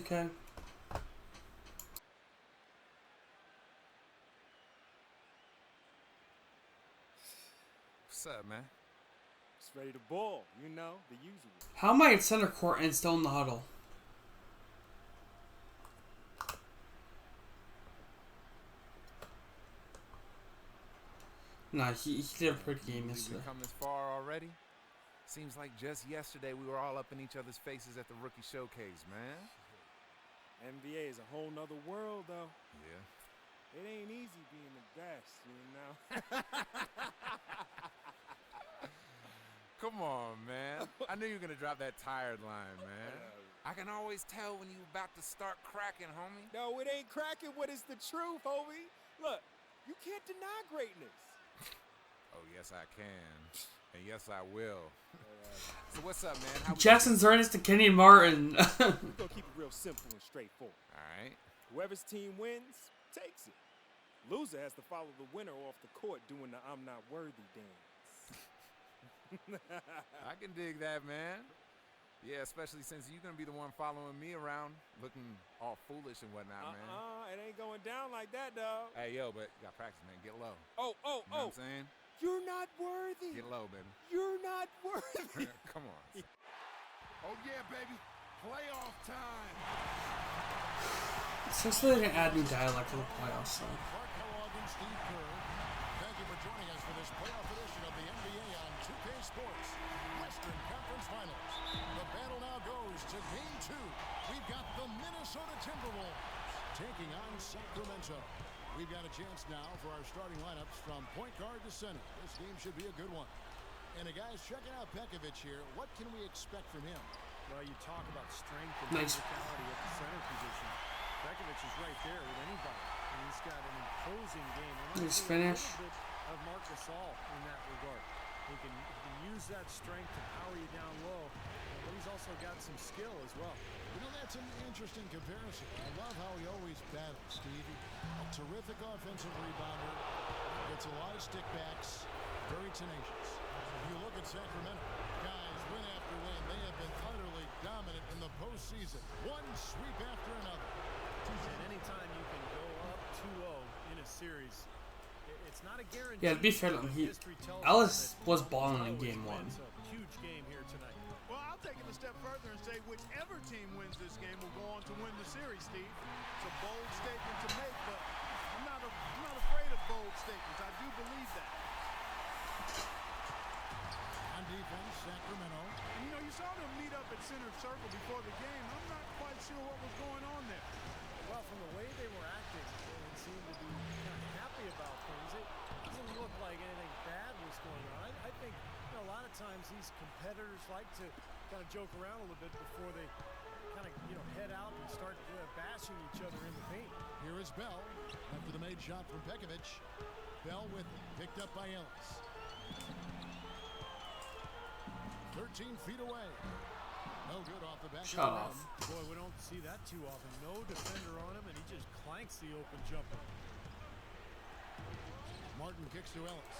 2K. What's up, man? Just ready to ball, you know, the usual. How am I at center court and still in the huddle? Nah, he did a pretty game yesterday. We've come this far already. Seems like just yesterday we were all up in each other's faces at the rookie showcase, man. NBA is a whole nother world, though. Yeah. It ain't easy being the best, you know. Come on, man. I knew you were gonna drop that tired line, man. I can always tell when you about to start cracking, homie. No, it ain't cracking what is the truth, homie. Look, you can't deny greatness. Oh, yes, I can. And yes, I will. So what's up, man? How Jackson's right next to Kenny Martin. We're gonna keep it real simple and straightforward. All right. Whoever's team wins, takes it. Loser has to follow the winner off the court doing the I'm not worthy dance. I can dig that, man. Yeah, especially since you're going to be the one following me around looking all foolish and whatnot, man. It ain't going down like that, dog. Hey, yo, but you got practice, man. Get low. Oh. You know what I'm saying? You're not worthy. Get low, baby. You're not worthy. Come on. Oh, yeah, baby. Playoff time. Seriously, they didn't add new dialect to the playoffs, so. Thank you for joining us for this playoff edition of the NBA on 2K Sports Western Conference Finals. The battle now goes to Game 2. We've got the Minnesota Timberwolves taking on Sacramento. We've got a chance now for our starting lineups from point guard to center. This game should be a good one. And guys, checking out Pekovic here. What can we expect from him? Well, you talk about strength and Nice. physicality at the center position. Pekovic is right there with anybody, and he's got an imposing game. Nice finish. A little bit of Marc Gasol in that regard. He can use that strength to power you down low, but he's also got some skill as well. You know, that's an interesting comparison. I love how he always battles, Steve. A terrific offensive rebounder, gets a lot of stickbacks, very tenacious. If you look at Sacramento, guys, win after win, they have been utterly dominant in the postseason. One sweep after another. And anytime you can go up 2-0 in a series, it's not a guarantee. Yeah, to be fair to him, Ellis was balling in game 1. Huge game here tonight. Well, I'll take it a step further and say whichever team wins this game will go on to win the series, Steve. It's a bold statement to make, but I'm not afraid of bold statements. I do believe that. On defense, Sacramento. And, you know, you saw them meet up at center circle before the game. I'm not quite sure what was going on there. Well, from the way they were acting, they seemed to be kind of happy about things. It doesn't look like anything bad was going on. I think a lot of times these competitors like to kind of joke around a little bit before they kind of head out and start bashing each other in the paint. Here is Bell after the made shot from Pekovic. Bell with it, picked up by Ellis. 13 feet away. No good off the back. Shut off. Boy, we don't see that too often. No defender on him, and he just clanks the open jumper. Martin kicks to Ellis.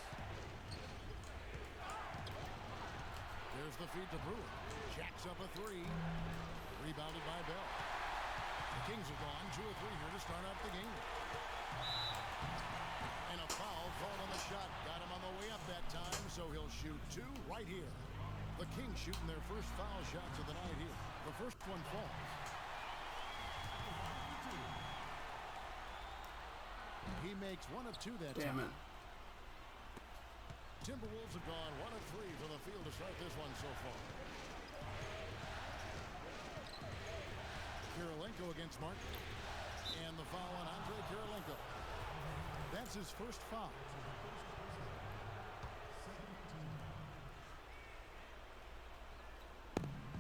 There's the feed to Brewer. Jacks up a three. Rebounded by Bell. The Kings have gone 2 or 3 here to start out the game. And a foul called on the shot. Got him on the way up that time, so he'll shoot 2 right here. The Kings shooting their first foul shots of the night here. The first one falls. He makes 1 of 2 that Damn time. it. Timberwolves have gone 1 of 3 from the field to start this one so far. Kirilenko against Martin. And the foul on Andre Kirilenko. That's his first foul.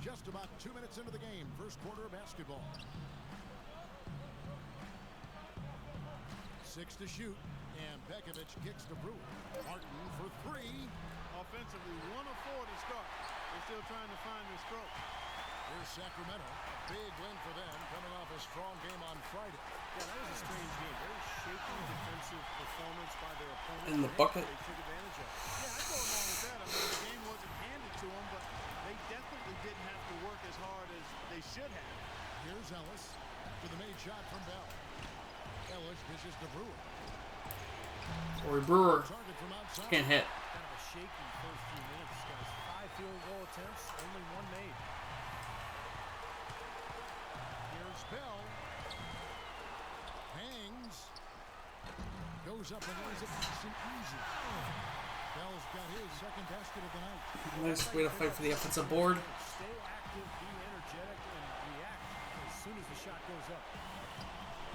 Just about 2 minutes into the game. First quarter of basketball. 6 to shoot. And Pekovic kicks to Brewer. Martin for 3. Offensively, 1 of 4 to start. They're still trying to find their stroke. Here's Sacramento. A big win for them, coming off a strong game on Friday. Yeah, that was a strange game. Very shaky defensive performance by their opponent. In the bucket. They took advantage of it. Yeah, I go along with that. I mean, the game wasn't handed to them, but they definitely didn't have to work as hard as they should have. Here's Ellis to the made shot from Bell. Ellis dishes to Brewer. Corey Brewer Target from outside. can't hit. Kind of a shaky first few minutes, guys. 5 field goal attempts, only 1 made. Here's Bell. Hangs. Goes up and lays it nice and easy. Bell's got his second basket of the night. Nice way to fight for the offensive board. Stay active, be energetic, and react as soon as the shot goes up.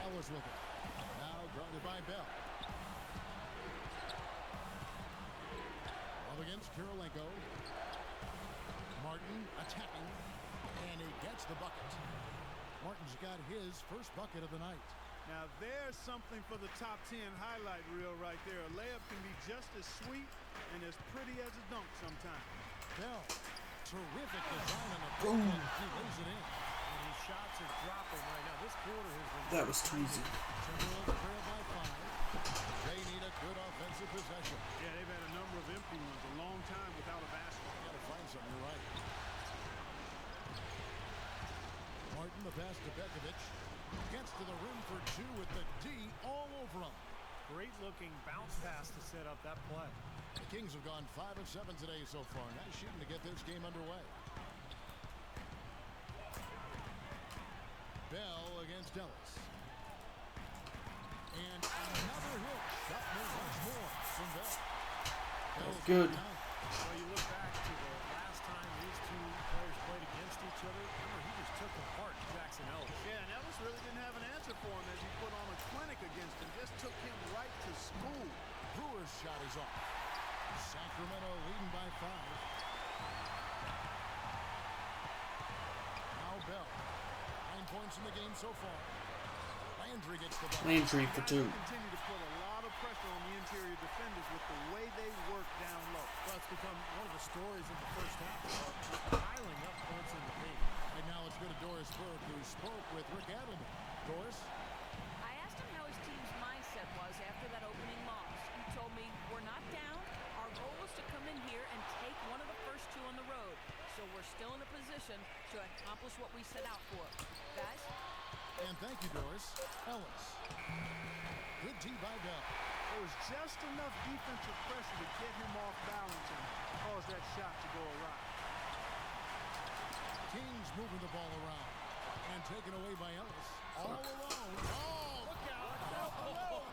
Ellis with it. Now guarded by Bell. Up against Kirilenko. Martin attacking. And he gets the bucket. Martin's got his first bucket of the night. Now there's something for the top 10 highlight reel right there. A layup can be just as sweet and as pretty as a dunk sometimes. Bell, terrific design on the boom. He lays it in. And his shots are dropping right now. This quarter has been... That was too easy. Timberwolves trail by 5. They need a good offensive possession. Yeah, they've had a number of empty ones, a long time without a basket. Got to find something, you're right. Martin, the pass to Bekovic. Gets to the rim for 2 with the D all over him. Great looking bounce pass to set up that play. The Kings have gone 5 of 7 today so far. Nice shooting to get this game underway. Bell against Ellis. And another hit. Shot move once more from Bell. Bell's Good. down. Well, you look back to the last time these two players played against each other. Remember, he just took apart Jackson Ellis. Yeah, and Ellis really didn't have an answer for him as he put on a clinic against him. Just took him right to school. Brewer's shot is off. Sacramento leading by 5. Now Bell. 9 points in the game so far. Landry gets the ball. Landry for 2. They continue to put a lot of pressure on the interior defenders with the way they work down low. Well, it's become one of the stories of the first half. Piling up points in the paint. And now let's go to Doris Burke, who spoke with Rick Adelman. Doris? I asked him how his team's mindset was after that opening loss. He told me, we're not down. Our goal was to come in here and take one of the first 2 on the road. So we're still in a position to accomplish what we set out for. Guys? And thank you, Doris. Ellis. Good D by Bell. There was just enough defensive pressure to get him off balance and cause that shot to go awry. Kings moving the ball around. And taken away by Ellis. All alone. Oh, look out. Oh.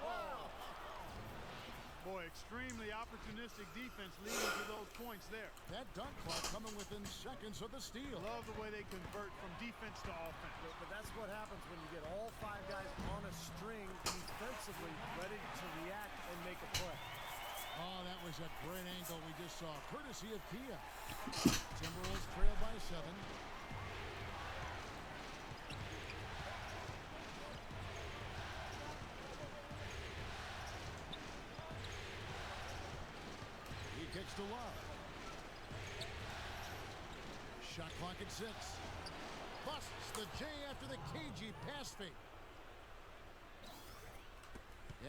Boy, extremely opportunistic defense leading to those points there. That dunk clock coming within seconds of the steal. Love the way they convert from defense to offense. But that's what happens when you get all 5 guys on a string defensively ready to react and make a play. Oh, that was a great angle we just saw, courtesy of Kia. Timberwolves trail by 7. He kicks to Love. Shot clock at 6. Busts the J after the cagey pass fake.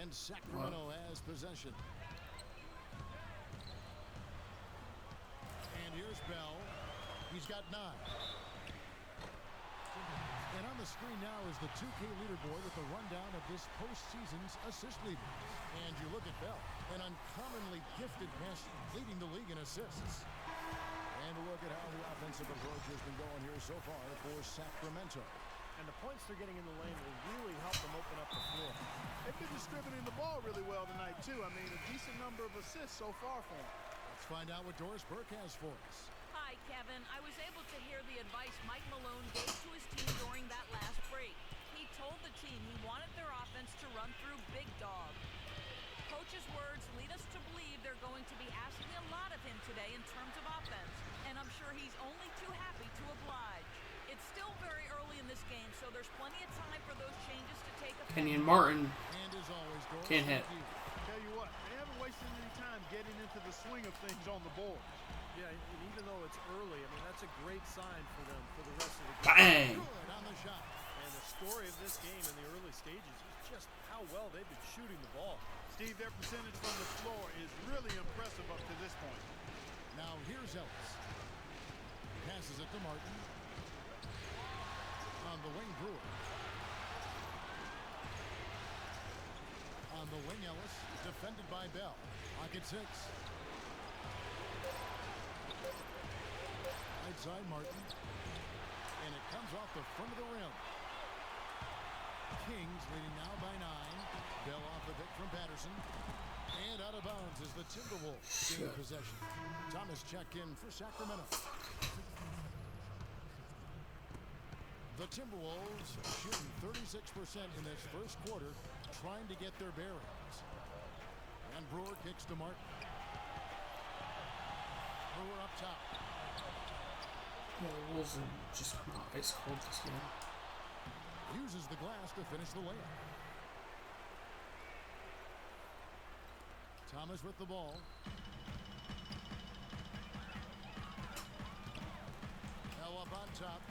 And Sacramento has possession. And here's Bell. He's got 9. And on the screen now is the 2K leaderboard with the rundown of this postseason's assist leader. And you look at Bell, an uncommonly gifted passer, leading the league in assists. And look at how the offensive approach has been going here so far for Sacramento. And the points they're getting in the lane will really help them open up the floor. They've been distributing the ball really well tonight, too. I mean, a decent number of assists so far for them. Let's find out what Doris Burke has for us. Hi, Kevin. I was able to hear the advice Mike Malone gave to his team during that last break. He told the team he wanted their offense to run through Big Dog. Coach's words lead us to believe they're going to be asking a lot of him today in terms of offense, and I'm sure he's only too happy to oblige. It's still very early in this game, so there's plenty of time for those changes to take effect. Kenyon Martin And as always, Doris, can't hit. thank you. Tell you what, they haven't wasted any time getting into the swing of things on the board. Yeah, and even though it's early, I mean, that's a great sign for them for the rest of the game. Bang! Good on the shot. And the story of this game in the early stages is just how well they've been shooting the ball. Steve, their percentage from the floor is really impressive up to this point. Now here's Ellis. Passes it to Martin. A On the wing, Brewer. On the wing, Ellis. Defended by Bell. Pocket 6. Right side, Martin. And it comes off the front of the rim. Kings leading now by 9. Bell off the pick from Patterson. And out of bounds is the Timberwolves in possession. Thomas checked in for Sacramento. The Timberwolves shooting 36% in this first quarter, trying to get their bearings. And Brewer kicks to Martin. Brewer up top. The Wolves are just ice cold this game. Uses the glass to finish the layup. Thomas with the ball. Bell up on top.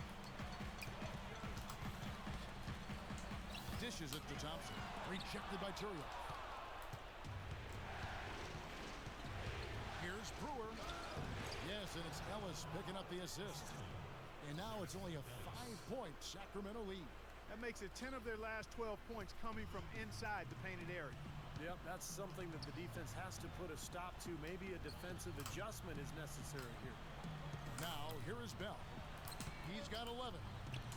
Dishes it to Thompson. Rejected by Turio. Here's Brewer. Yes, and it's Ellis picking up the assist. And now it's only a 5-point Sacramento lead. That makes it 10 of their last 12 points coming from inside the painted area. Yep, that's something that the defense has to put a stop to. Maybe a defensive adjustment is necessary here. Now, here is Bell. He's got 11.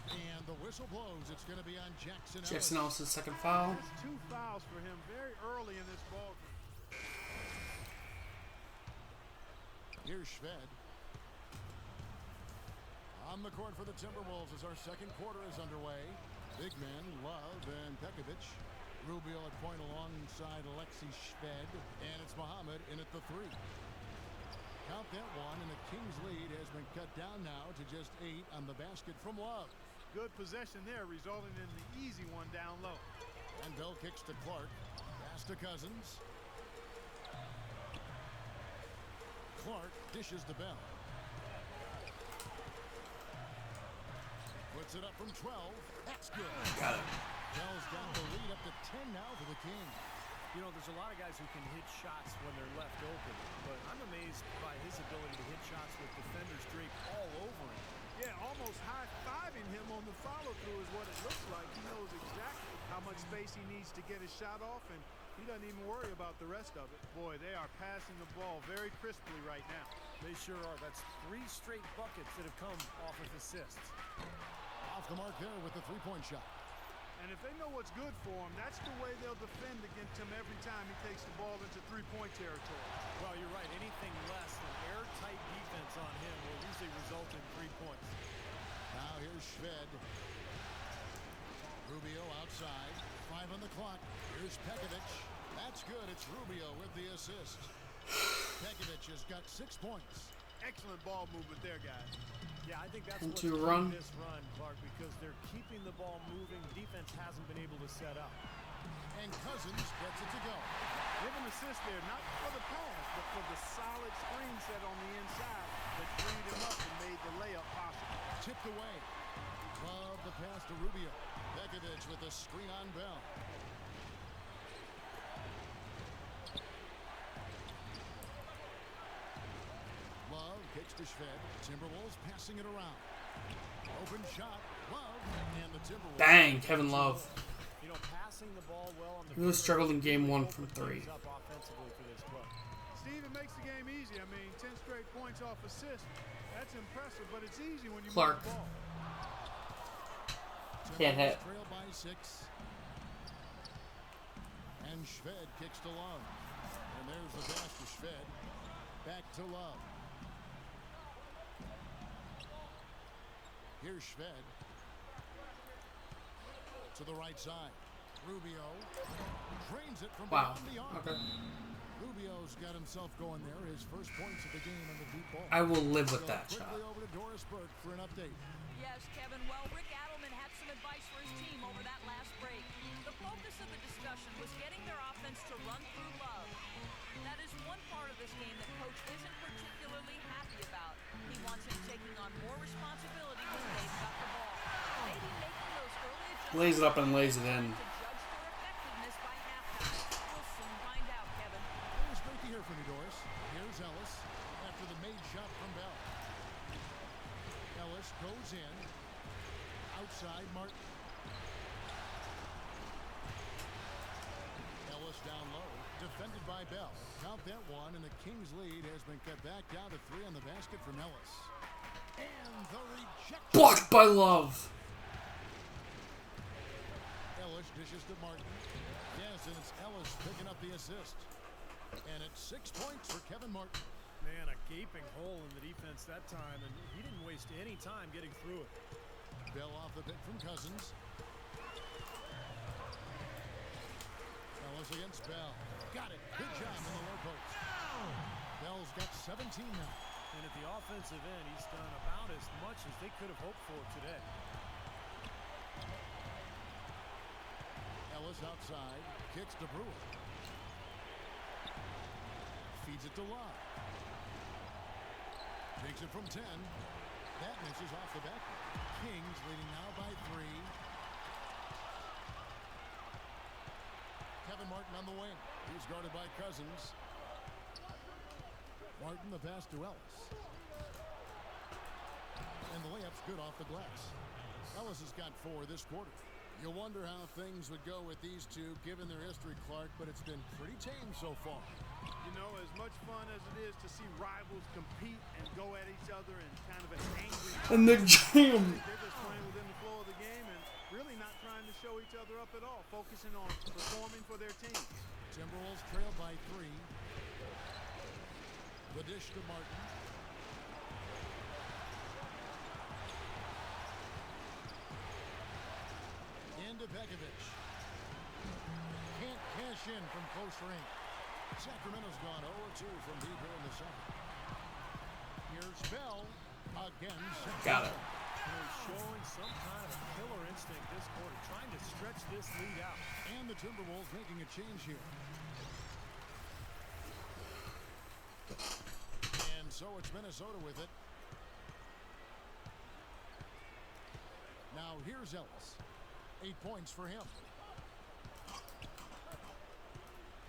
And the whistle blows. It's going to be on Jackson Ellis. Jackson Ellis' second foul. That's 2 fouls for him very early in this ball game. Here's Shved. On the court for the Timberwolves as our second quarter is underway. Big men, Love and Pekovic. Rubio at point alongside Alexei Shved. And it's Muhammad in at the 3. Count that one, and the Kings lead has been cut down now to just 8 on the basket from Love. Good possession there, resulting in the easy one down low. And Bell kicks to Clark. Pass to Cousins. Clark dishes to Bell. Puts it up from 12. That's good. Got it. Bell's got the lead up to 10 now for the Kings. You know, there's a lot of guys who can hit shots when they're left open, but I'm amazed by his ability to hit shots with defenders draped all over him. Yeah, almost high-fiving him on the follow-through is what it looks like. He knows exactly how much space he needs to get his shot off, and he doesn't even worry about the rest of it. Boy, they are passing the ball very crisply right now. They sure are. That's 3 straight buckets that have come off of assists. Off the mark there with the three-point shot. And if they know what's good for him, that's the way they'll defend against him every time he takes the ball into three-point territory. Well, you're right. Anything less than airtight defense on him will usually result in 3 points. Now here's Shved. Rubio outside. 5 on the clock. Here's Pekovic. That's good. It's Rubio with the assist. Pekovic has got 6 points. Excellent ball movement there, guys. Yeah, I think that's And what's to keying run. this run, Clark, because they're keeping the ball moving. Defense hasn't been able to set up. And Cousins gets it to go. Give an assist there, not for the pass, but for the solid screen set on the inside that freed him up and made the layup possible. Tipped away. Love the pass to Rubio. Pekovic with the screen on Bell. Love kicks to Shved. Timberwolves passing it around. Open shot. Love. And the Timberwolves. Bang, Kevin Love. You know, passing the ball well on the He really struggled in game 1 from 3. up offensively for this play. Steve, it makes the game easy. I mean, 10 straight points off assist. That's impressive, but it's easy when you Clark. move the ball. Can't hit. Trail by 6. And Shved kicks to Love. And there's the pass to Shved. Back to Love. Here's Shved. To the right side. Rubio drains it from Wow. beyond the arc. Okay. Rubio's got himself going there. His first points of the game on the deep ball. I will live with that Quickly shot. over to Doris Burke for an update. Yes, Kevin. Well, Rick Adelman had some advice for his team over that last break. The focus of the discussion was getting their offense to run through Love. That is one part of this game that Coach isn't particularly happy about. He wants him taking on more responsibility when they've got the ball. Maybe making those early adjustments Lays it up and lays it in. to judge their effectiveness by halftime. We'll soon find out, Kevin. It was great to hear from you, Doris. Here's Ellis after the made shot from Bell. Ellis goes in. outside, Martin. Ellis down low, defended by Bell. Count that one, and the Kings' lead has been cut back down to 3 on the basket from Ellis. And the rejection. Blocked by Love. Ellis dishes to Martin. Yes, and it's Ellis picking up the assist. And it's 6 points for Kevin Martin. Man, a gaping hole in the defense that time, and he didn't waste any time getting through it. Bell off the pick from Cousins. Ellis against Bell. Got it. Good job in the low post. Bell's got 17 now. And at the offensive end, he's done about as much as they could have hoped for today. Ellis outside. Kicks to Brewer. Feeds it to Love. Takes it from 10. That misses off the back. Kings leading now by 3. Kevin Martin on the wing. He's guarded by Cousins. Martin the pass to Ellis. And the layup's good off the glass. Ellis has got 4 this quarter. You wonder how things would go with these two given their history, Clark, but it's been pretty tame so far. You know, as much fun as it is to see rivals compete and go at each other in kind of an angry And the jam. they're just playing within the flow of the game and really not trying to show each other up at all, focusing on performing for their team. Timberwolves trail by 3. The dish to Martin. Into Begovic. Can't cash in from close range. Sacramento's gone 0-2 from deep here in the second. Here's Bell again. Got it. He's showing some kind of a killer instinct this quarter, trying to stretch this lead out. And the Timberwolves making a change here. And so it's Minnesota with it. Now here's Ellis. 8 points for him.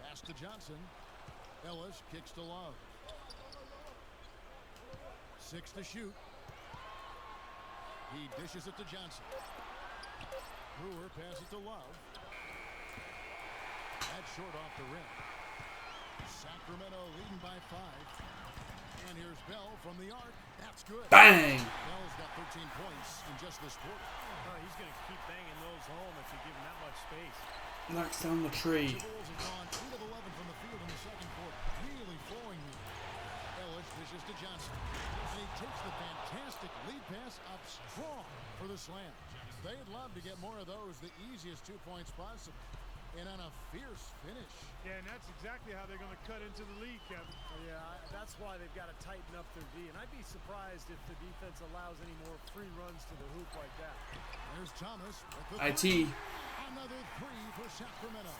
Pass to Johnson. Ellis kicks to Love. 6 to shoot. He dishes it to Johnson. Brewer passes it to Love. That's short off the rim. Sacramento leading by 5. And here's Bell from the arc. That's good. Bang. Bell's got 13 points in just this quarter. He's going to keep banging those home if you give him that much space. Knocks down the tree. The Bulls have gone 8 of 11 from the field in the second quarter. Really flowing lead. Ellis dishes to Johnson. And he takes the fantastic lead pass up strong for the slam. They'd love to get more of those, the easiest 2-point spots. And on a fierce finish. Yeah, and that's exactly how they're going to cut into the lead, Kevin. Yeah, that's why they've got to tighten up their D. And I'd be surprised if the defense allows any more free runs to the hoop like that. There's Thomas with the IT. Another 3 for Sacramento.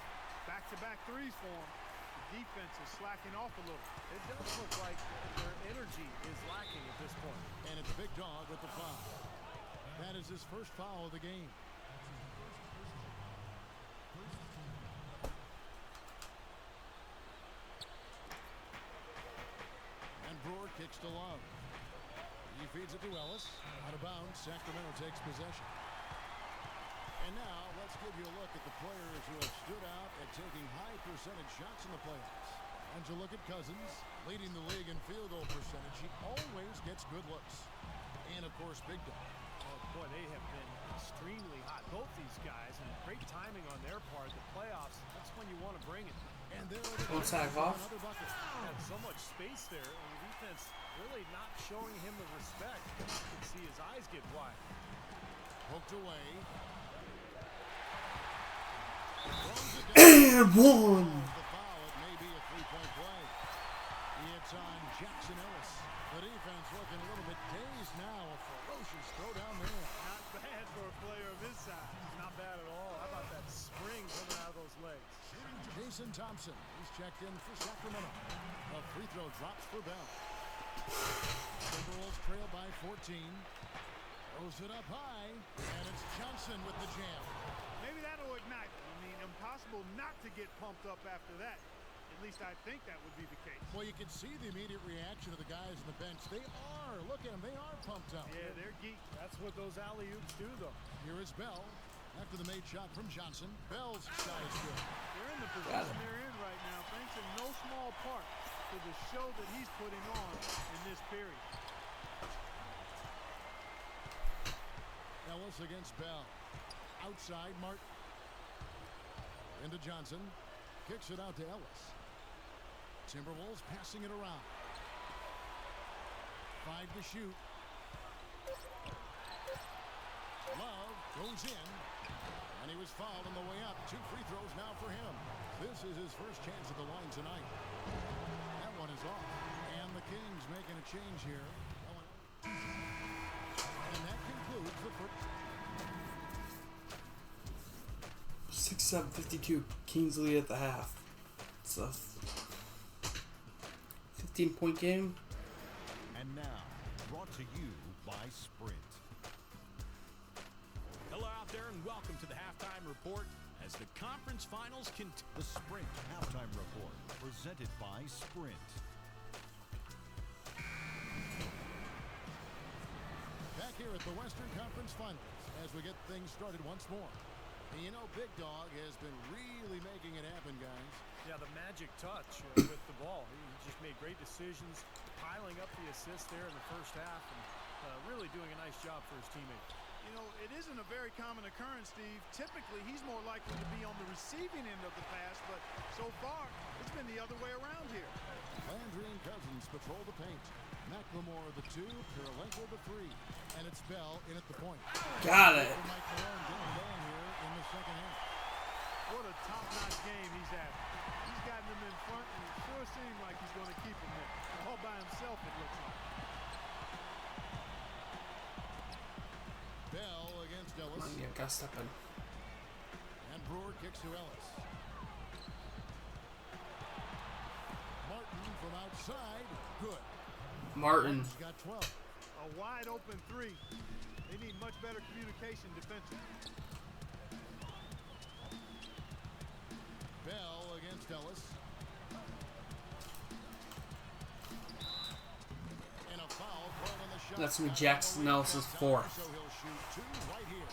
Back-to-back threes for them. The defense is slacking off a little. It does look like their energy is lacking at this point. And it's Big Dog with the foul. That is his first foul of the game. And Brewer kicks to Love. He feeds it to Ellis. Out of bounds, Sacramento takes possession. And now, let's give you a look at the players who have stood out at taking high percentage shots in the playoffs. And you look at Cousins, leading the league in field goal percentage. He always gets good looks. And, of course, Big Dog. Oh, boy, they have been extremely hot, both these guys, and great timing on their part. The playoffs, that's when you want to bring it. And there Don't tag off. another bucket. Had so much space there, and the defense really not showing him the respect. You can see his eyes get wide. Poked away. And one. The foul, it may be a 3-point play. It's on Jackson Ellis. The defense looking a little bit dazed now. A ferocious throw down there. Not bad for a player of his size. Not bad at all. How about that spring coming out of those legs? Jason Thompson, he's checked in for Sacramento. A free throw drops for Bell. Timberwolves trail by 14. Throws it up high, and it's Johnson with the jam. Maybe that'll ignite. I mean, impossible not to get pumped up after that. And At least I think that would be the case. Well, you can see the immediate reaction of the guys on the bench. They are. Look at them. They are pumped up. Yeah, they're geeked. That's what those alley-oops do, though. Here is Bell. After the made shot from Johnson, Bell's shot is good. They're in the position they're in right now, thanks in no small part to the show that he's putting on in this period. Ellis against Bell. Outside, Martin. Into Johnson. Kicks it out to Ellis. Timberwolves passing it around. 5 to shoot. Love goes in. And he was fouled on the way up. 2 free throws now for him. This is his first chance at the line tonight. That one is off. And the Kings making a change here. And that concludes the first. 6-7-52. Kings lead at the half. It's a 15-point game. And now, brought to you by Sprint. Hello out there and welcome to the Halftime Report as the conference finals continue. The Sprint Halftime Report, presented by Sprint. Back here at the Western Conference Finals as we get things started once more. And you know, Big Dog has been really making it happen, guys. Yeah, the magic touch with the ball. He just made great decisions, piling up the assists there in the first half, and really doing a nice job for his teammates. You know, it isn't a very common occurrence, Steve. Typically, he's more likely to be on the receiving end of the pass, but so far, it's been the other way around here. Landry and Cousins patrol the paint. McLemore the 2, Kirilenko the 3, and it's Bell in at the point. Got it. Mike Malone getting down here in the second half. What a top-notch game he's having. He's gotten them in front, and it sure seems like he's going to keep them there. All by himself, it looks like. Bell against Ellis. Yeah, gotta step in. And Brewer kicks to Ellis. Martin from outside. Good. Martin. He's got 12. A wide-open 3. They need much better communication defensively. Bell against Ellis. And a foul called on the shot. That's gonna be Jackson Ellis' 4th. So he'll shoot 2 right here.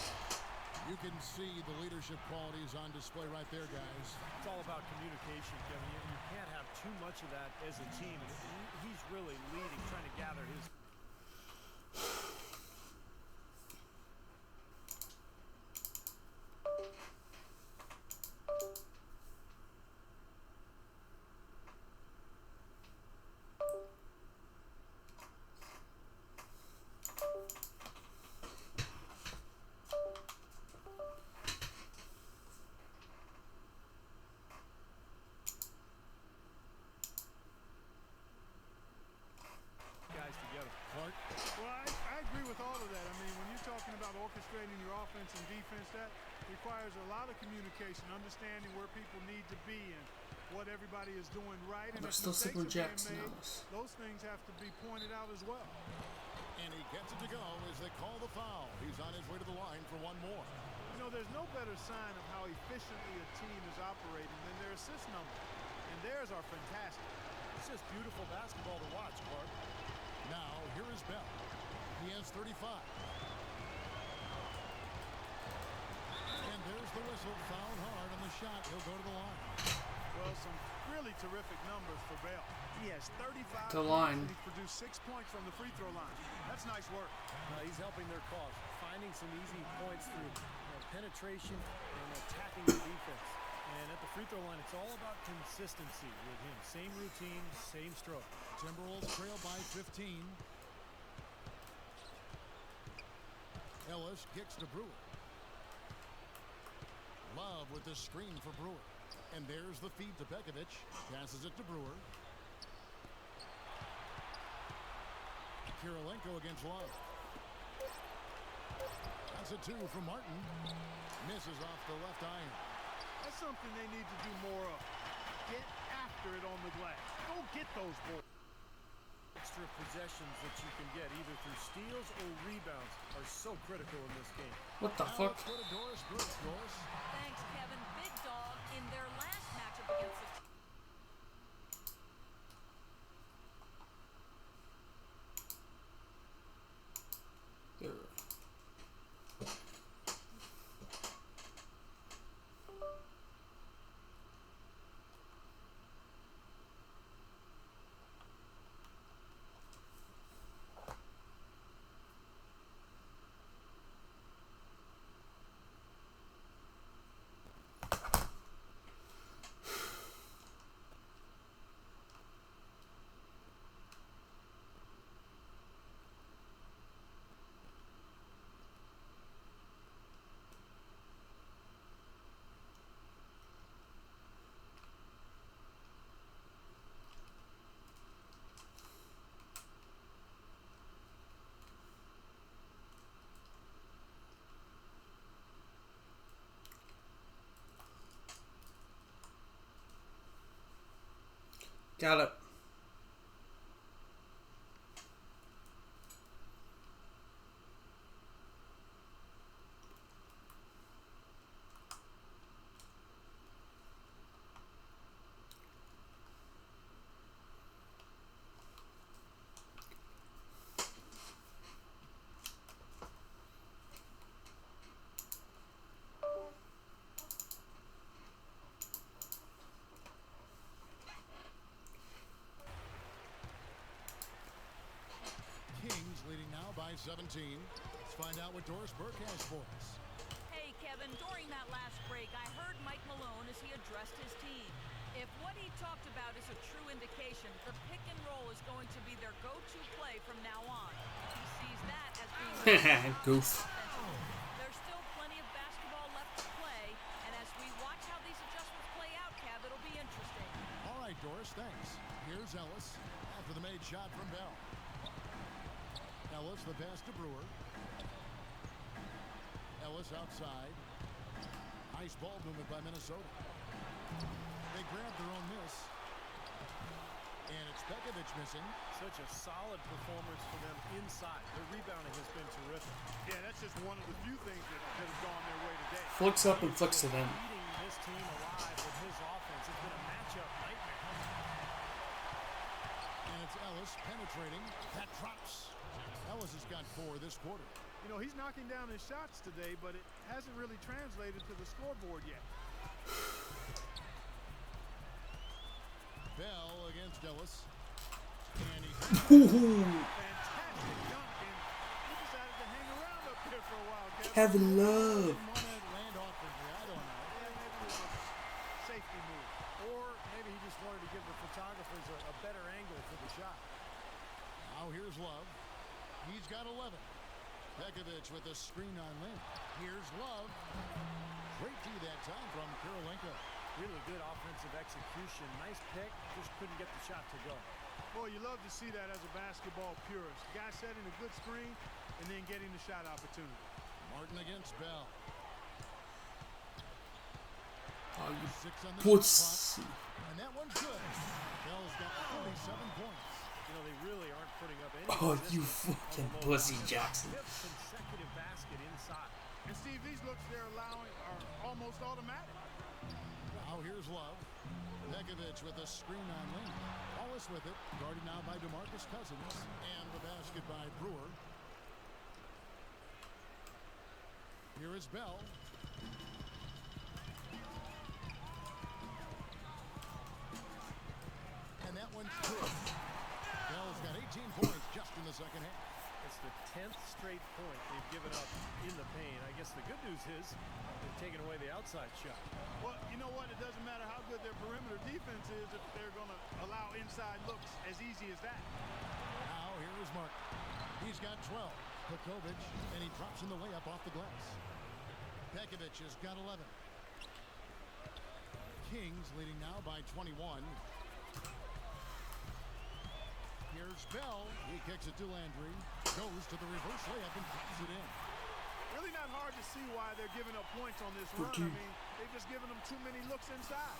You can see the leadership qualities on display right there, guys. It's all about communication, Kevin. You can't have too much of that as a team. He's really leading, trying to gather his... orchestrating your offense and defense, that requires a lot of communication, understanding where people need to be and what everybody is doing right. And They're if still sticking with mistakes are Jackson being Ellis. made, those things have to be pointed out as well. And he gets it to go as they call the foul. He's on his way to the line for one more. You know, there's no better sign of how efficiently a team is operating than their assist numbers. And theirs are fantastic. It's just beautiful basketball to watch, Clark. Now, here is Bell. He has 35. And there's the whistle. Fouled hard on the shot. He'll go to the line. Well, some really terrific numbers for Bell. He has 35 To line. points and he's produced 6 points from the free throw line. That's nice work. He's helping their cause, finding some easy points through penetration and attacking the defense. And at the free throw line, it's all about consistency with him. Same routine, same stroke. Timberwolves trail by 15. Ellis kicks to Brewer. Love with the screen for Brewer. And there's the feed to Pekovic. Passes it to Brewer. Kirilenko against Love. That's a 2 from Martin. Misses off the left iron. That's something they need to do more of. Get after it on the glass. Go get those balls. Extra possessions that you can get either through steals or rebounds are so critical in this game. What the Now fuck? let's go to Doris Brooks. Doris. Thanks, Kevin. Big Dog in their last matchup against the Got it. Kings leading now by 17. Let's find out what Doris Burke has for us. Hey, Kevin, during that last break, I heard Mike Malone as he addressed his team. If what he talked about is a true indication, the pick and roll is going to be their go-to play from now on. He sees that as being Goof. There's still plenty of basketball left to play, and as we watch how these adjustments play out, Kev, it'll be interesting. All right, Doris, thanks. Here's Ellis after the made shot from Bell. Ellis, the pass to Brewer. Ellis outside. Nice ball movement by Minnesota. They grabbed their own miss. And it's Bekovic missing. Such a solid performance for them inside. Their rebounding has been terrific. Yeah, that's just one of the few things that have gone their way today. Flicks up and flicks to them. Leading this team alive with his offense has been a matchup nightmare. And it's Ellis penetrating. That drops. Ellis has got 4 this quarter. You know, he's knocking down his shots today, but it hasn't really translated to the scoreboard yet. Bell against Ellis. And he Fantastic dunk, and he decided to hang around up here for a while, Kevin Love. land awkwardly. I don't know. Yeah, maybe it was a safety move. Or maybe he just wanted to give the photographers a better angle for the shot. Now here's Love. He's got 11. Bekovic with a screen on Lynn. Here's Love. Great D that time from Karolinko. Really good offensive execution. Nice pick. Just couldn't get the shot to go. Boy, you love to see that as a basketball purist. Guy setting a good screen and then getting the shot opportunity. Martin against Bell. Oh, you 6 on the pussy. shot clock. And that one's good. Bell's got 47 points. You know, they really aren't putting up any Oh, you resistance fucking on the low pussy, line. Jackson. Fifth consecutive basket inside. And Steve, these looks they're allowing are almost automatic. Now here's Love. Bekovic with a screen on Lynn. Wallace with it. Guarded now by DeMarcus Cousins. And the basket by Brewer. Here is Bell. And that one's good. Bell's got 18 points just in the second half. It's the 10th straight point they've given up in the paint. I guess the good news is they've taken away the outside shot. Well, you know what? It doesn't matter how good their perimeter defense is if they're going to allow inside looks as easy as that. Now here is Mark. He's got 12. Pekovic, and he drops in the layup off the glass. Bekovic has got 11. Kings leading now by 21. Here's Bell. He kicks it to Landry. Goes to the reverse layup and drops it in. Really not hard to see why they're giving up points on this run. I mean, they've just given them too many looks inside.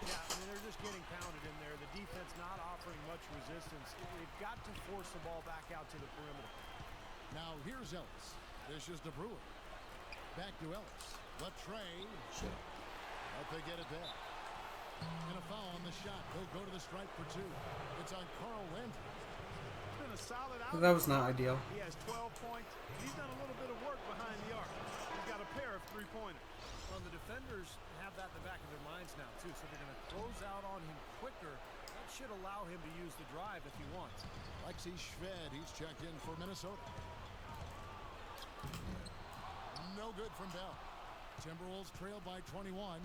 Yeah, I mean, they're just getting pounded in there. The defense not offering much resistance. They've got to force the ball back out to the perimeter. Now here's Ellis. This is to Brewer. Back to Ellis. Latrey. But they get it back. And a foul on the shot. They'll go to the stripe for 2. It's on Carl Landry. It's been a solid out. That was not ideal. He has 12 points. He's done a little bit of work behind the arc. He's got a pair of three-pointers. Well, the defenders have that in the back of their minds now, too, so they're going to close out on him quicker. That should allow him to use the drive if he wants. Lexi Shved, he's checked in for Minnesota. No good from Bell. Timberwolves trail by 21.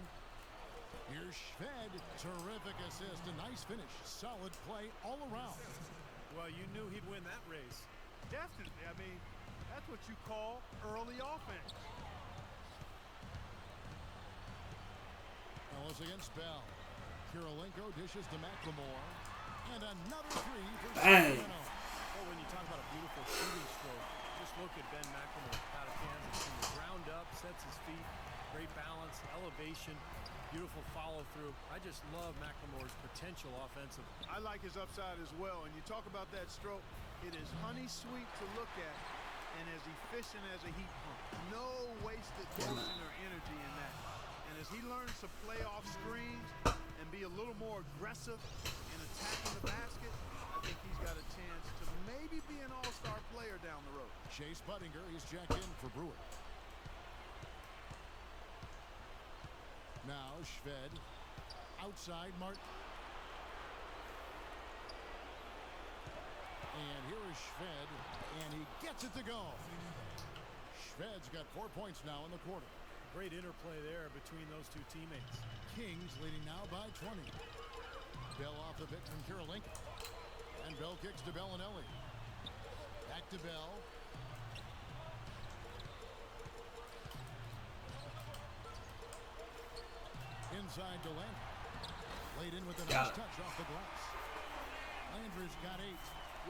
Here's Shved. Terrific assist. A nice finish. Solid play all around. Well, you knew he'd win that race. Definitely. I mean, that's what you call early offense. Ellis against Bell. Karolinko dishes to McLemore. And another 3 for Bang. Sacramento. Well, when you talk about a beautiful shooting stroke, just look at Ben McLemore out of Kansas. From the ground up, sets his feet, great balance, elevation. Beautiful follow-through. I just love McLemore's potential offensively. I like his upside as well. And you talk about that stroke, it is honey sweet to look at and as efficient as a heat pump. No wasted motion or energy in that. And as he learns to play off screens and be a little more aggressive in attacking the basket, I think he's got a chance to maybe be an all-star player down the road. Chase Buttinger is checked in for Brewer. Now Shved. Outside Martin. And here is Shved. And he gets it to go. Shved's got 4 points now in the quarter. Great interplay there between those two teammates. Kings leading now by 20. Bell off the pick from Karolinka. And Bell kicks to Bellinelli. Back to Bell. Inside to Landry. Laid in with a nice touch off the glass. Landry's got 8.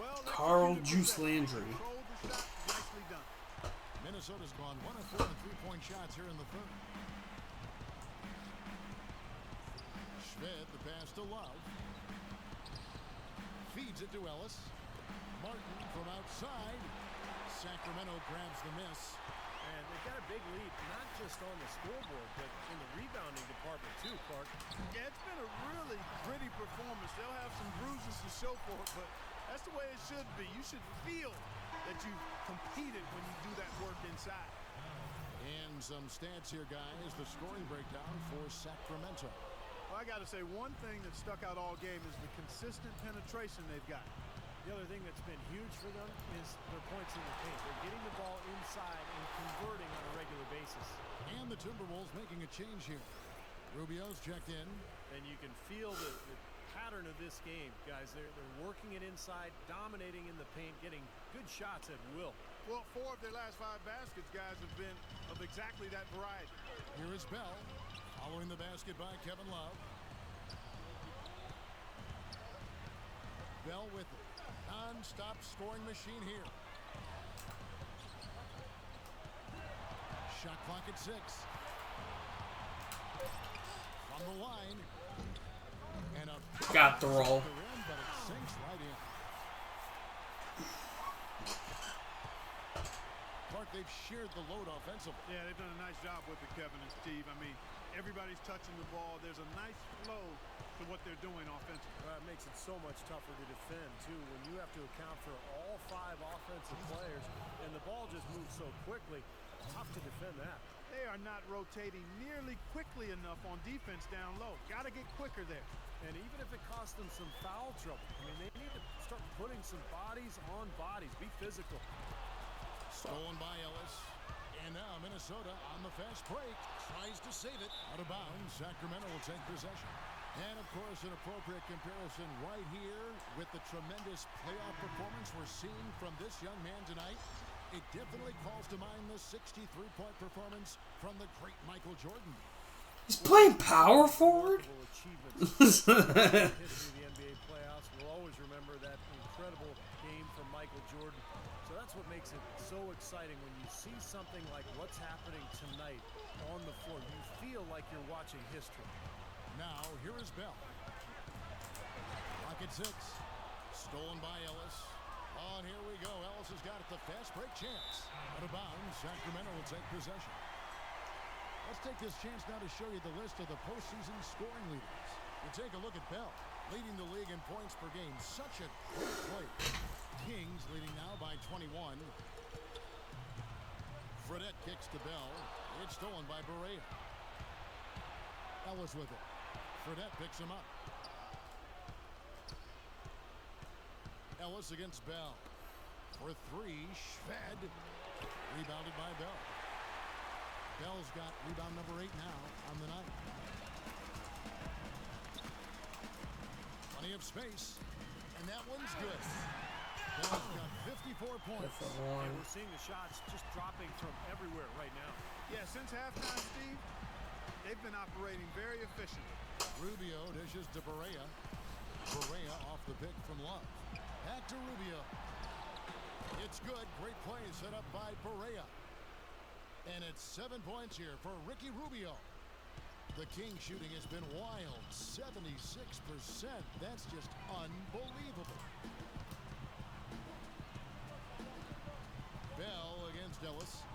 Well, Carl Juice Landry. Control the shot. Nicely done. Minnesota's gone 1 of 4 on 3-point shots here in the third. Shved, the pass to Love. Feeds it to Ellis. Martin from outside. Sacramento grabs the miss. And they've got a big lead, not just on the scoreboard, but in the rebounding department too, Clark. Yeah, it's been a really gritty performance. They'll have some bruises to show for it, but that's the way it should be. You should feel that you've competed when you do that work inside. And some stats here, guys. The scoring breakdown for Sacramento. Well, I got to say, one thing that stuck out all game is the consistent penetration they've got. The other thing that's been huge for them is their points in the paint. They're getting the ball inside and converting on a regular basis. And the Timberwolves making a change here. Rubio's checked in. And you can feel the pattern of this game, guys. They're working it inside, dominating in the paint, getting good shots at will. Well, 4 of their last 5 baskets, guys, have been of exactly that variety. Here is Bell, following the basket by Kevin Love. Bell with it. Non-stop scoring machine here. Shot clock at 6. From the line. And a got the roll. But it sinks right in. Clark, they've shared the load offensively. Yeah, they've done a nice job with it, Kevin and Steve. I mean, everybody's touching the ball. There's a nice flow to what they're doing offensively. It makes it so much tougher to defend, too, when you have to account for all 5 offensive players, and the ball just moves so quickly. Tough to defend that. They are not rotating nearly quickly enough on defense down low. Got to get quicker there. And even if it costs them some foul trouble, I mean, they need to start putting some bodies on bodies. Be physical. Stolen by Ellis. And now Minnesota on the fast break. Tries to save it. Out of bounds. Sacramento will take possession. And, of course, an appropriate comparison right here with the tremendous playoff performance we're seeing from this young man tonight. It definitely calls to mind the 63-point performance from the great Michael Jordan. He's playing power forward? History of the NBA playoffs. We'll always remember that incredible game from Michael Jordan. So that's what makes it so exciting when you see something like what's happening tonight on the floor. You feel like you're watching history. Now, here is Bell. Clock at 6. Stolen by Ellis. Oh, and here we go. Ellis has got it. The fast break chance. Out of bounds. Sacramento will take possession. Let's take this chance now to show you the list of the postseason scoring leaders. You take a look at Bell, leading the league in points per game. Such a great play. Kings leading now by 21. Fredette kicks to Bell. It's stolen by Barea. Ellis with it. Fredette picks him up. Ellis against Bell. For 3, Shved. Rebounded by Bell. Bell's got rebound number 8 now on the night. Plenty of space. And that one's good. Bell's got 54 points. And we're seeing the shots just dropping from everywhere right now. Yeah, since halftime, Steve, they've been operating very efficiently. Rubio dishes to Barea. Barea off the pick from Love. Back to Rubio. It's good. Great play set up by Barea. And it's 7 points here for Ricky Rubio. The King shooting has been wild, 76%. That's just unbelievable. Bell against Ellis.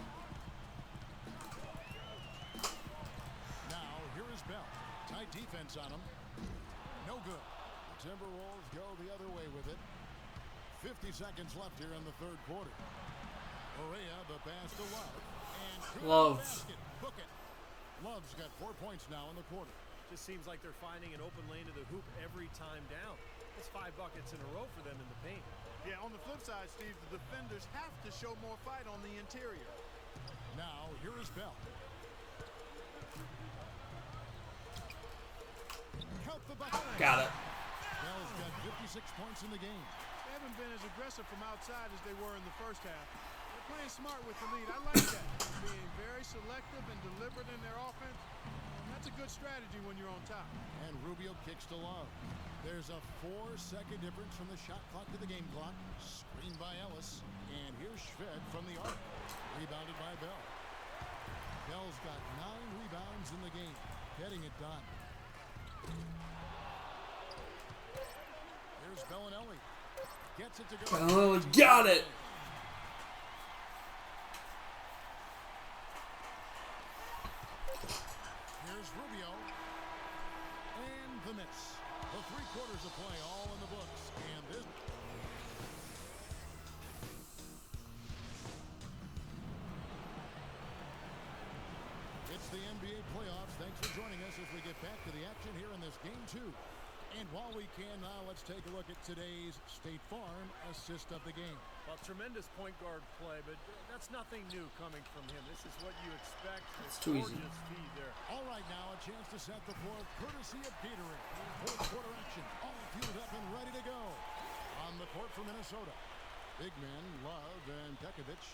Now, here is Bell. Tight defense on him. No good. The Timberwolves go the other way with it. 50 seconds left here in the third quarter. Correa, the pass to Love. And Love. basket. Book it. Love's got 4 points now in the quarter. Just seems like they're finding an open lane to the hoop every time down. That's 5 buckets in a row for them in the paint. Yeah, on the flip side, Steve, the defenders have to show more fight on the interior. Now, here is Bell. Count the bucket. Got it. Bell's got 56 points in the game. They haven't been as aggressive from outside as they were in the first half. They're playing smart with the lead. I like that. Being very selective and deliberate in their offense. And that's a good strategy when you're on top. And Rubio kicks to Love. There's a 4-second difference from the shot clock to the game clock. Screened by Ellis. And here's Schved from the arc. Rebounded by Bell. Bell's got 9 rebounds in the game. Getting it done. Here's Bellinelli. Gets it to go. Oh, got it. Here's Rubio. And the miss. The 3 quarters of play all in the books. And this... It's the NBA playoffs. Thanks for joining us as we get back to the action here in this game 2. And while we can now, let's take a look at today's State Farm assist of the game. Well, tremendous point guard play, but that's nothing new coming from him. This is what you expect. It's too easy. Gorgeous feed there. All right, now a chance to set the floor courtesy of Gatorade. Fourth quarter action, all fueled up and ready to go. On the court for Minnesota, big men Love and Pekovic.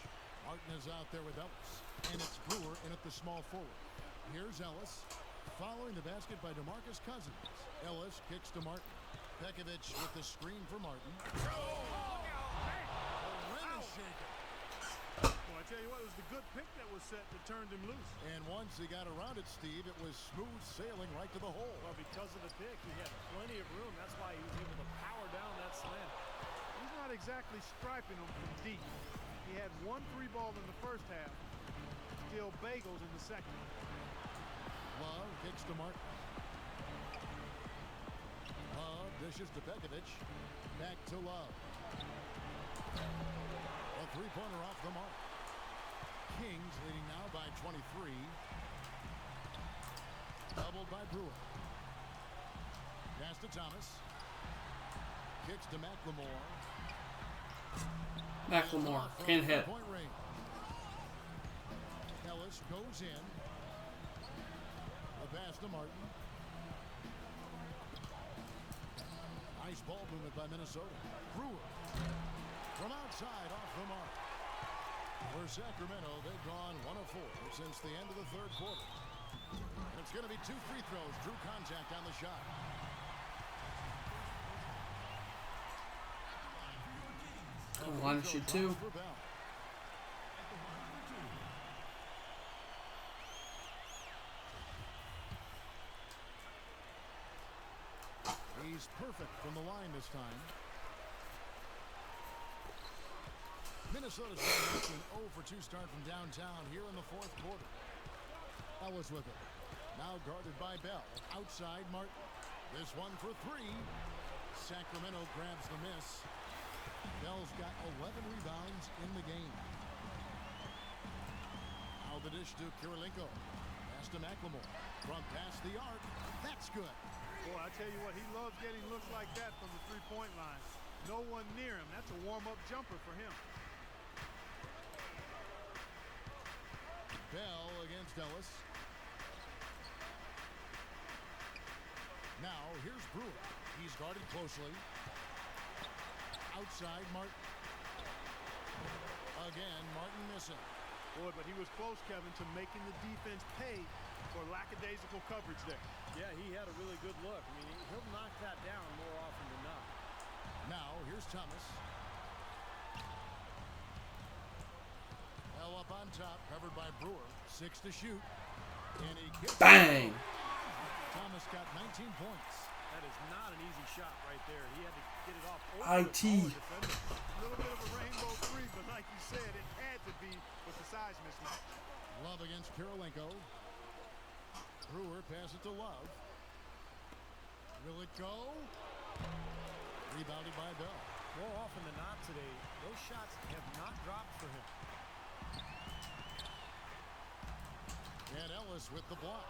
Martin is out there with Ellis, and it's Brewer in at the small forward. Here's Ellis, following the basket by DeMarcus Cousins. Ellis kicks to Martin. Pekovic with the screen for Martin. Well, I tell you what, it was the good pick that was set that turned him loose. And once he got around it, Steve, it was smooth sailing right to the hole. Well, because of the pick, he had plenty of room. That's why he was able to power down that slant. He's not exactly striping them from deep. He had 1 3-ball in the first half, still bagels in the second. Love kicks to Martin. Love dishes to Pekovic. Back to Love. A 3-pointer off the mark. Kings leading now by 23. Doubled by Brewer. Pass to Thomas. Kicks to McLemore. McLemore can't hit. Point range. Ellis goes in. The pass to Martin. Nice ball movement by Minnesota. Brewer from outside off the mark. For Sacramento, they've gone 1 of 4 since the end of the third quarter. And it's going to be 2 free throws. Drew contact on the shot. Line to shoot 2. He's perfect from the line this time. Minnesota's got an 0 for 2 start from downtown here in the fourth quarter. Ellis with it. Now guarded by Bell. Outside Martin. This one for 3. Sacramento grabs the miss. Bell's got 11 rebounds in the game. Now the dish to Kirilenko. Pass to McLemore. Front past the arc. That's good. Boy, I tell you what, he loves getting looks like that from the 3-point line. No one near him. That's a warm-up jumper for him. Bell against Ellis. Now here's Brewer. He's guarded closely. Outside Martin. Again, Martin missing. Boy, but he was close, Kevin, to making the defense pay for lackadaisical coverage there. Yeah, he had a really good look. I mean, he'll knock that down more often than not. Now, here's Thomas. Bell up on top, covered by Brewer. 6 to shoot. And he kicks. Bang! points. That is not an easy shot right there. He had to get it off over IT. the defender. A little bit of a rainbow three, but like you said, it had to be with the size mismatch. Love against Kirilenko. Brewer passes to Love. Will it go? Rebounded by Bell. More often than not today, those shots have not dropped for him. And Ellis with the block.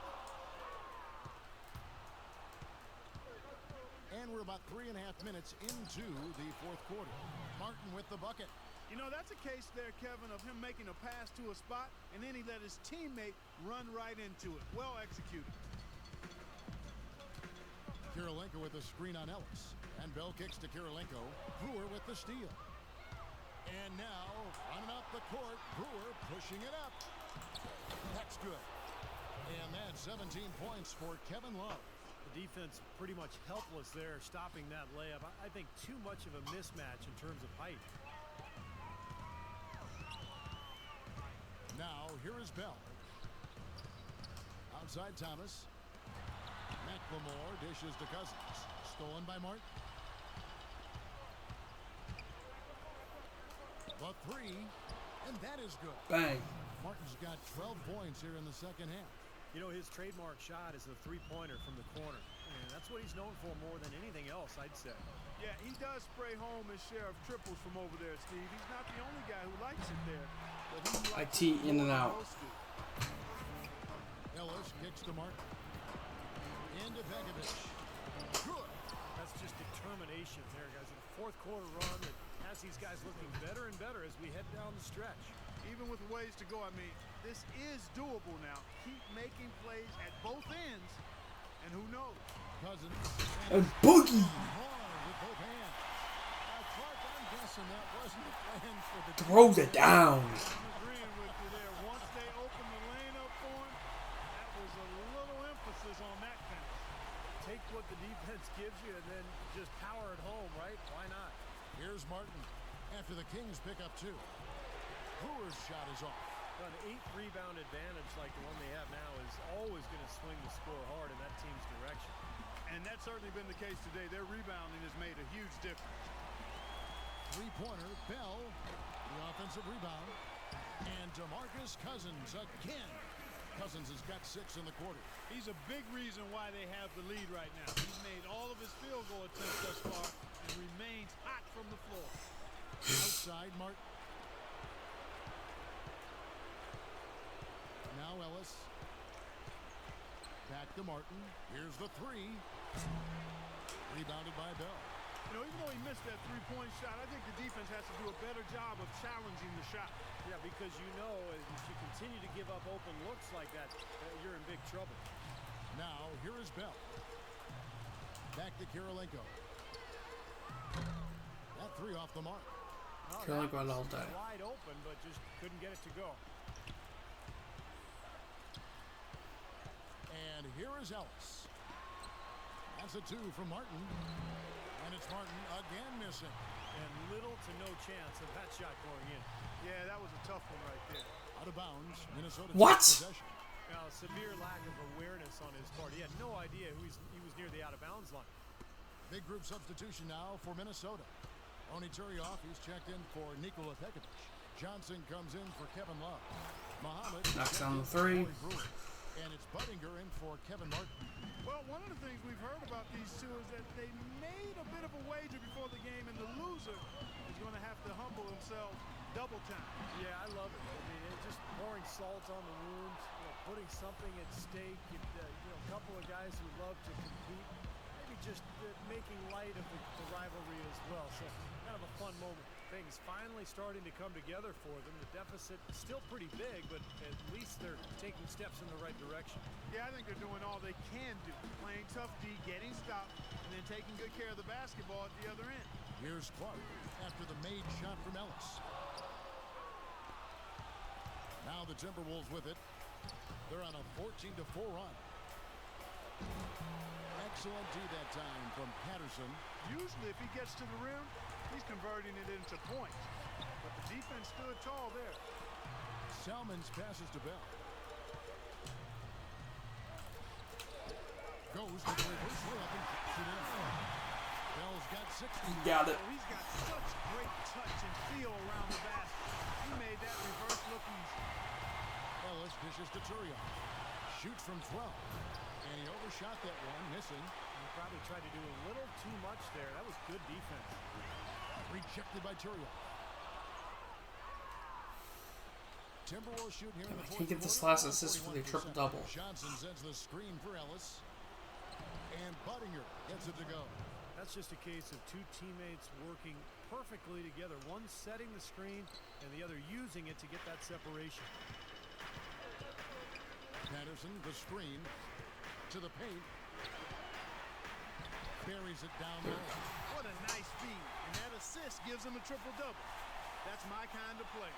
And we're about 3.5 minutes into the fourth quarter. Martin with the bucket. You know, that's a case there, Kevin, of him making a pass to a spot, and then he let his teammate run right into it. Well executed. Kirilenko with a screen on Ellis. And Bell kicks to Kirilenko. Brewer with the steal. And now, running up the court, Brewer pushing it up. That's good. And that's 17 points for Kevin Love. The defense pretty much helpless there, stopping that layup. I think too much of a mismatch in terms of height. Now, here is Bell. Outside Thomas. McLemore dishes to Cousins. Stolen by Martin. The three, and that is good. Bang. Martin's got 12 points here in the second half. You know, his trademark shot is the three-pointer from the corner. And that's what he's known for more than anything else, I'd say. Yeah, he does spray home his share of triples from over there, Steve. He's not the only guy who likes it there. But he likes IT it in more and than out. most do. Ellis kicks to Martin. Into Begovic. Good. That's just determination there, guys. In the fourth quarter run that has these guys looking better and better as we head down the stretch. Even with ways to go, I mean, this is doable now. Keep making plays at both ends, and who knows? Cousins. And boogie. Hard with both hands. Now, Clark, I'm guessing that wasn't the plan for the Throws it down. I'm agreeing with you there. Once they opened the lane up for him, that was a little emphasis on that finish. Take what the defense gives you and then just power it home, right? Why not? Here's Martin after the Kings pick up two. Brewer's shot is off. An 8-rebound advantage like the one they have now is always going to swing the score hard in that team's direction. And that's certainly been the case today. Their rebounding has made a huge difference. Three-pointer, Bell, the offensive rebound. And DeMarcus Cousins again. Cousins has got 6 in the quarter. He's a big reason why they have the lead right now. He's made all of his field goal attempts thus far and remains hot from the floor. Outside, Martin. Now Ellis. Back to Martin. Here's the three. Rebounded by Bell. You know, even though he missed that three-point shot, I think the defense has to do a better job of challenging the shot. Yeah, because you know if you continue to give up open looks like that, you're in big trouble. Now, here is Bell. Back to Kirilenko. That three off the mark. Kirilenko on all day. Wide open, but just couldn't get it to go. And here is Ellis. That's a 2 from Martin. And it's Martin again missing. And little to no chance of that shot going in. Yeah, that was a tough one right there. Out of bounds, Minnesota What? takes possession. Now, a severe lack of awareness on his part. He had no idea he was near the out-of-bounds line. Big group substitution now for Minnesota. Oniturioff, he's checked in for Nikola Pekovic. Johnson comes in for Kevin Love. Muhammad Knocks checked down in the for three. Corey Brewer. And it's Budinger in for Kevin Martin. Well, one of the things we've heard about these two is that they made a bit of a wager before the game, and the loser is going to have to humble himself double time. Yeah, I love it. I mean, it's just pouring salt on the wounds, putting something at stake. A couple of guys who love to compete, maybe just making light of the rivalry as well. So kind of a fun moment. Things finally starting to come together for them. The deficit is still pretty big, but at least they're taking steps in the right direction. Yeah, I think they're doing all they can do. Playing tough D, getting stopped, and then taking good care of the basketball at the other end. Here's Clark after the made shot from Ellis. Now the Timberwolves with it. They're on a 14-4 run. Excellent D that time from Patterson. Usually if he gets to the rim, he's converting it into points. But the defense stood tall there. Salmons passes to Bell. Goes to the reverse layup and kicks it in. Bell's got 60. Got it. He's got such great touch and feel around the basket. He made that reverse look easy. Ellis dishes to Turion. Shoots from 12. And he overshot that one, missing. He probably tried to do a little too much there. That was good defense. Rejected by Turion. Timberwolves shooting here in the fourth Can't get this quarter. last assist for the 41%. triple-double. Johnson sends the screen for Ellis. And Buttinger gets it to go. That's just a case of two teammates working perfectly together. One setting the screen and the other using it to get that separation. Patterson, the screen to the paint. Buries it down low. What a nice feed. And that assist gives him a triple-double. That's my kind of play.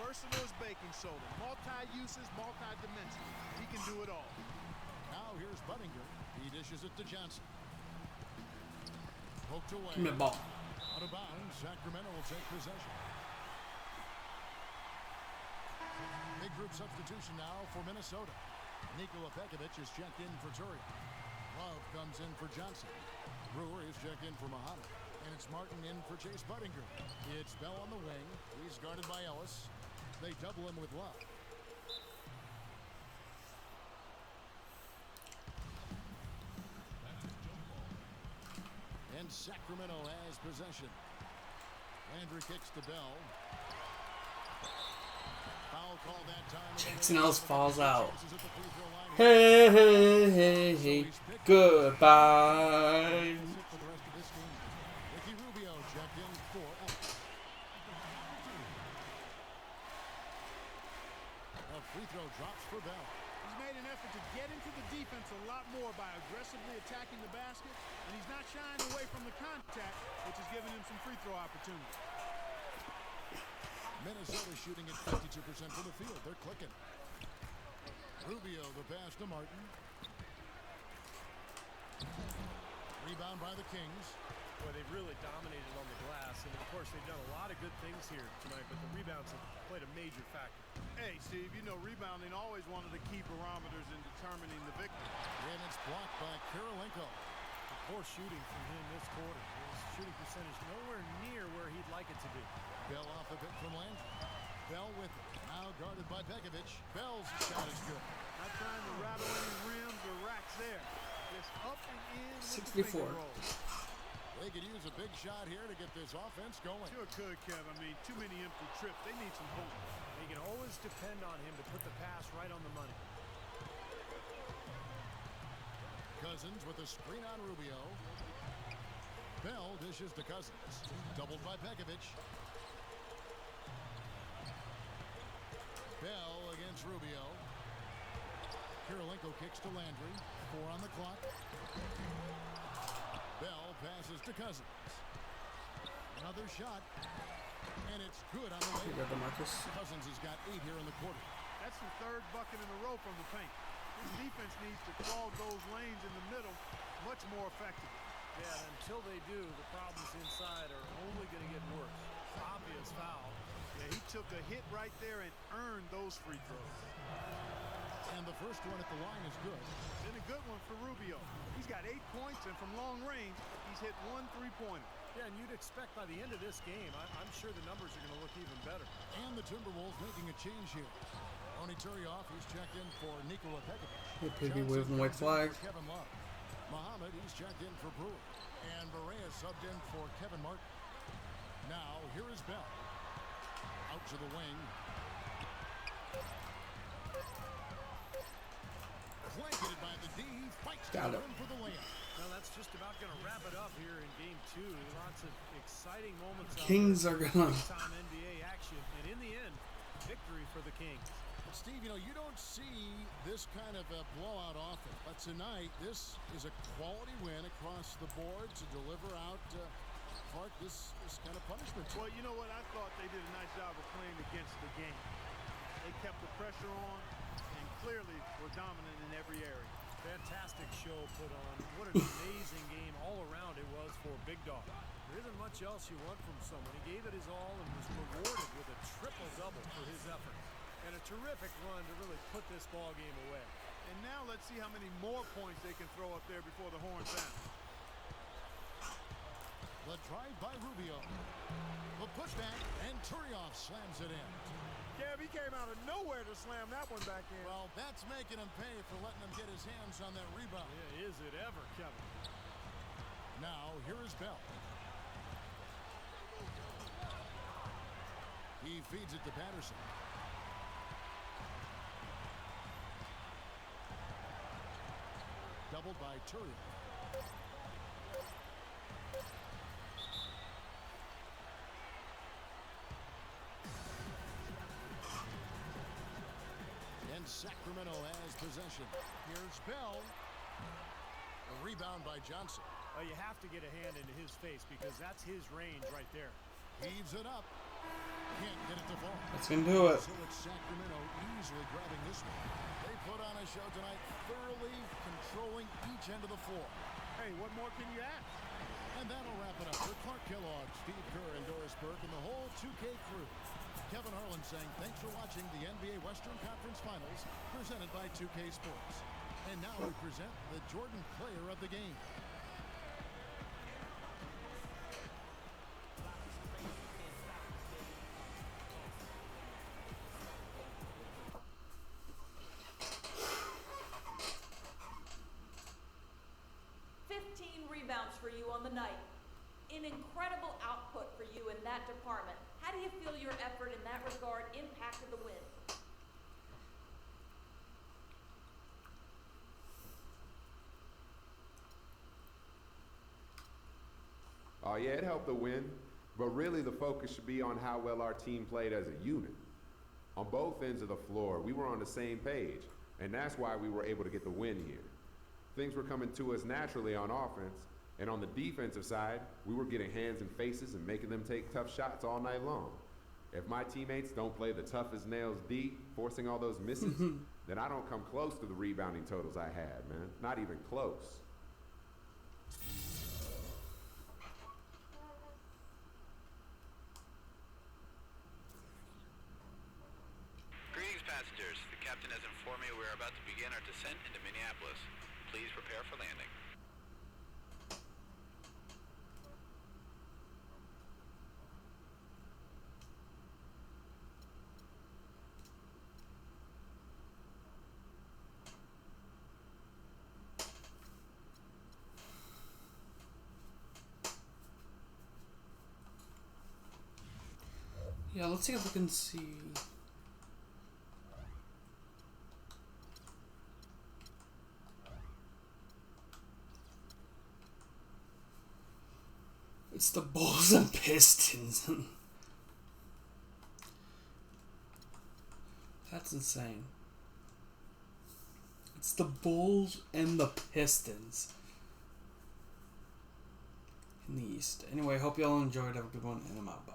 Versatile as baking soda. Multi-uses, multi-dimensional. He can do it all. Now here's Buttinger. He dishes it to Johnson. Poked away. Give me a ball. Out of bounds. Sacramento will take possession. Big group substitution now for Minnesota. Nikola Pekovic is checked in for Turion. Love comes in for Johnson. Brewer is checked in for Muhammad. And it's Martin in for Chase Buttinger. It's Bell on the wing. He's guarded by Ellis. They double him with Love. And Sacramento has possession. Landry kicks to Bell. Foul call that time. Jackson Ellis falls out. Hey, hey, hey, hey. Goodbye. Ricky Rubio checked in for Ellis. A free throw drops for Bell. He's made an effort to get into the defense a lot more by aggressively attacking the basket, and he's not shying away from the contact, which is giving him some free throw opportunities. Minnesota shooting at 52% from the field. They're clicking. Rubio, the pass to Martin. Rebound by the Kings. Boy, they've really dominated on the glass, and of course they've done a lot of good things here tonight, but the rebounds have played a major factor. Hey, Steve, you know rebounding always one of the key barometers in determining the victory. And it's blocked by Karolinko. Poor shooting from him this quarter. His shooting percentage nowhere near where he'd like it to be. Bell off a bit from Landry. Bell with it. Now guarded by Pekovic. Bell's shot is good. Not trying to rattle any rims or racks there. Just up and in with 64. the finger roll. They could use a big shot here to get this offense going. Sure could, Kev. I mean, too many empty trips. They need some hope. You can always depend on him to put the pass right on the money. Cousins with a screen on Rubio. Bell dishes to Cousins. Doubled by Pekovic. Bell against Rubio. Karolinko kicks to Landry. 4 on the clock. Bell passes to Cousins. Another shot. And it's good on the way. You got the Marcus. Cousins has got 8 here in the quarter. That's the third bucket in a row from the paint. This defense needs to clog those lanes in the middle much more effectively. Yeah, and until they do, the problems inside are only going to get worse. Obvious foul. Yeah, he took a hit right there and earned those free throws. And the first one at the line is good. Then a good one for Rubio. He's got 8 points, and from long range, he's hit 1 3-pointer. Yeah, and you'd expect by the end of this game, I'm sure the numbers are going to look even better. And the Timberwolves making a change here. Oni Turioff, he's checked in for Nikola Pekovic. Hey, Piggy waving white flag. Kevin Love. Muhammad, he's checked in for Brewer. And Barea subbed in for Kevin Martin. Now, here is Bell. Out to the wing. Blanketed by the D. Fights Got to it. him for the layup. Well, that's just about going to wrap it up here in Game 2. Lots of exciting moments. Kings are gonna. Time NBA action, and in the end, victory for the Kings. Steve, you know, you don't see this kind of a blowout often, but tonight this is a quality win across the board to deliver out this kind of punishment. Well, you know what? I thought they did a nice job of playing against the game. They kept the pressure on and clearly were dominant in every area. Fantastic show put on. What an amazing game all around it was for Big Dog. There isn't much else you want from someone. He gave it his all and was rewarded with a triple-double for his effort. And a terrific run to really put this ball game away. And now let's see how many more points they can throw up there before the horn sound. The drive by Rubio. The putback, and Turioff slams it in. Kev, he came out of nowhere to slam that one back in. Well, that's making him pay for letting him get his hands on that rebound. Yeah, is it ever, Kevin? Now, here is Bell. He feeds it to Patterson. Doubled by Turioff. And Sacramento has possession. Here's Bell. A rebound by Johnson. You have to get a hand into his face because that's his range right there. Heaves it up. Can't get it to fall. Let's do it. So it's Sacramento easily grabbing this one. They put on a show tonight, thoroughly controlling each end of the floor. Hey, what more can you ask? And that'll wrap it up for Clark Kellogg, Steve Kerr, and Doris Burke, and the whole 2K crew. Kevin Harlan saying thanks for watching the NBA Western Conference Finals presented by 2K Sports. And now we present the Jordan Player of the Game. Rebounds for you on the night. An incredible output for you in that department. How do you feel your effort in that regard impacted the win? Oh, yeah, it helped the win, but really the focus should be on how well our team played as a unit. On both ends of the floor, we were on the same page, and that's why we were able to get the win here. Things were coming to us naturally on offense, and on the defensive side, we were getting hands and faces and making them take tough shots all night long. If my teammates don't play the tough as nails D, forcing all those misses, then I don't come close to the rebounding totals I had, man. Not even close. Greetings, passengers. The captain has informed me we are about to begin our descent into Minneapolis. Please prepare for landing. Yeah, let's see if we can see. It's the Bulls and Pistons. That's insane. It's the Bulls and the Pistons in the East. Anyway, hope y'all enjoyed. Have a good one, and I'm out. Bye.